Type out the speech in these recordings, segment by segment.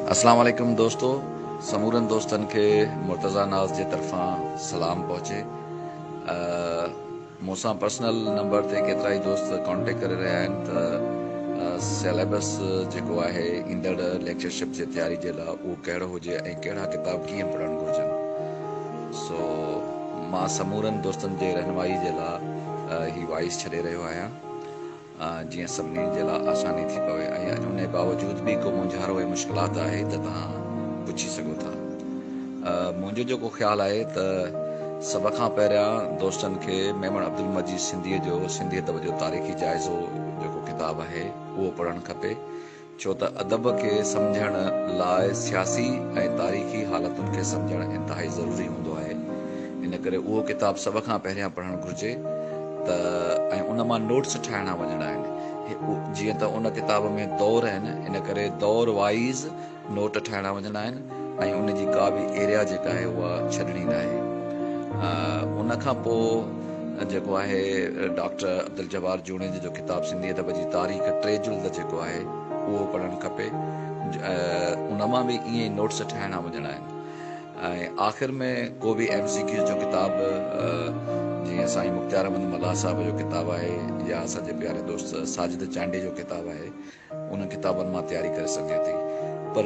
अस्सलाम वालेकुम दोस्तों। समूरन दोस्तन के मुर्तज़ा नाज़ जे तरफ़ां सलाम पहुचे। मूंसां पर्सनल नंबर ते केतिरा ई दोस्त कॉन्टेक्ट करे रहिया आहिनि त सिलेबस जेको आहे ईंदड़ लेक्चरशिप जे तयारी जे लाइ उहो कहिड़ो हुजे ऐं कहिड़ा किताब कीअं पढ़णु घुरिजनि। सो मां समूरन दोस्तनि जे रहनुमाई जे लाइ ही वॉइस छॾे रहियो आहियां जीअं सभिनी जे लाइ आसानी थी पवे ऐं उन बावजूद बि को मुंझारो ऐं मुश्किलात आहे त तव्हां पुछी सघो था। मुंहिंजो जेको ख़्यालु आहे त सभ खां पहिरियां दोस्तनि खे मेमण अब्दुल मजीद सिंधीअ जो सिंधियत जो तारीख़ी जाइज़ो जेको किताबु आहे उहो पढ़णु खपे, छो त अदब खे सम्झण लाइ सियासी ऐं तारीख़ी हालतुनि खे सम्झणु इंतिहाई ज़रूरी हूंदो आहे। इन करे उहो किताबु सभ खां पहिरियां पढ़णु घुरिजे त ऐं उन मां नोट्स ठाहिणा वञणा आहिनि। जीअं त उन किताब में दौर आहिनि, इन करे दौर वाइज़ नोट ठाहिणा वञणा आहिनि ऐं उन जी का बि एरिया जेका आहे उहा छॾणी न आहे। उन खां पोइ जेको आहे डॉक्टर अब्दुल जब्बार जूणे जो किताबु सिंधियत जी तारीख़ 3 जुल्द जेको आहे उहो पढ़णु खपे। उन मां बि ईअं ई नोट्स ठाहिणा वञणा आहिनि। ऐं आख़िर में को बि MCQ जो किताबु जीअं साईं मुख़्तियार अहमद मल्हा साहिब जो किताबु आहे या असांजे प्यारे दोस्त साजिद चांडी जो किताबु आहे, उन किताबनि मां तयारी करे सघे थी। पर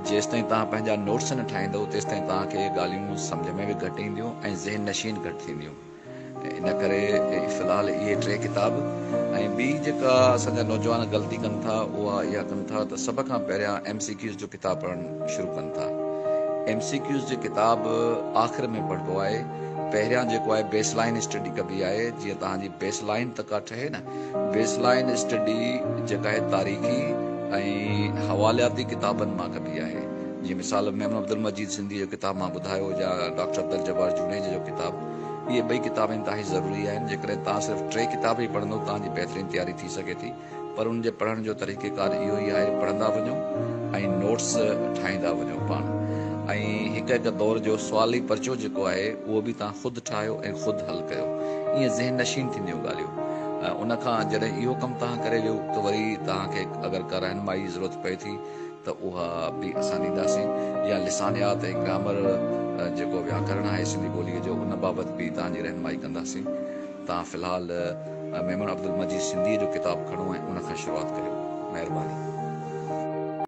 जेसि ताईं तव्हां पंहिंजा नोट्स न ठाहींदव तेसि ताईं तव्हांखे ॻाल्हियूं सम्झ में बि घटि ईंदियूं ऐं ज़हन नशीन घटि थींदियूं। इन करे फ़िलहालु इहे 3 किताब ऐं ॿी जेका असांजा नौजवान ग़लती कनि था उहा इहा कनि था त सभ खां पहिरियां MCQs जो किताबु पढ़णु शुरू कनि था। MCQs जी किताबु आख़िर में पढ़बो आहे। पहिरियां जेको आहे बेसलाइन स्टडी कबी आहे। जीअं तव्हांजी बेसलाइन त का ठहे न, बेसलाइन स्टडी जेका आहे तारीख़ी ऐं हवालियाती किताबनि मां कबी आहे। जीअं मिसाल मेमन अब्दुल मजीद सिंधी जो किताबु मां ॿुधायो या डॉक्टर अब्दुल जब्बार जूणे जो किताबु, इहे 2 किताब इंतिहाई ज़रूरी आहिनि। जेकॾहिं तव्हां सिर्फ़ु 3 किताब ई पढ़ंदो तव्हांजी बहितरीन तयारी थी सघे थी, पर उन जे पढ़ण जो तरीक़ेकार इहो ई आहे, पढ़ंदा वञो ऐं नोट्स ठाहींदा वञो पाण। ऐं हिकु दौर जो सुवाली पर्चो जेको आहे उहो बि तव्हां ख़ुदि ठाहियो ऐं ख़ुदि हल कयो। ईअं ज़हन नशीन थींदियूं ॻाल्हियूं। उन खां जॾहिं इहो कमु तव्हां करे वियो त वरी तव्हांखे अगरि का रहनुमाई जी ज़रूरत पए थी त उहा बि असां ॾींदासीं। या लिसानियात ऐं ग्रामर जेको व्याकरण आहे सिंधी ॿोलीअ जो उन बाबति बि तव्हांजी रहनुमाई कंदासीं। तव्हां फ़िलहालु मेमन अब्दुल मजीद सिंधीअ जो किताबु खणो ऐं उन खां शुरूआति कयो। महिरबानी।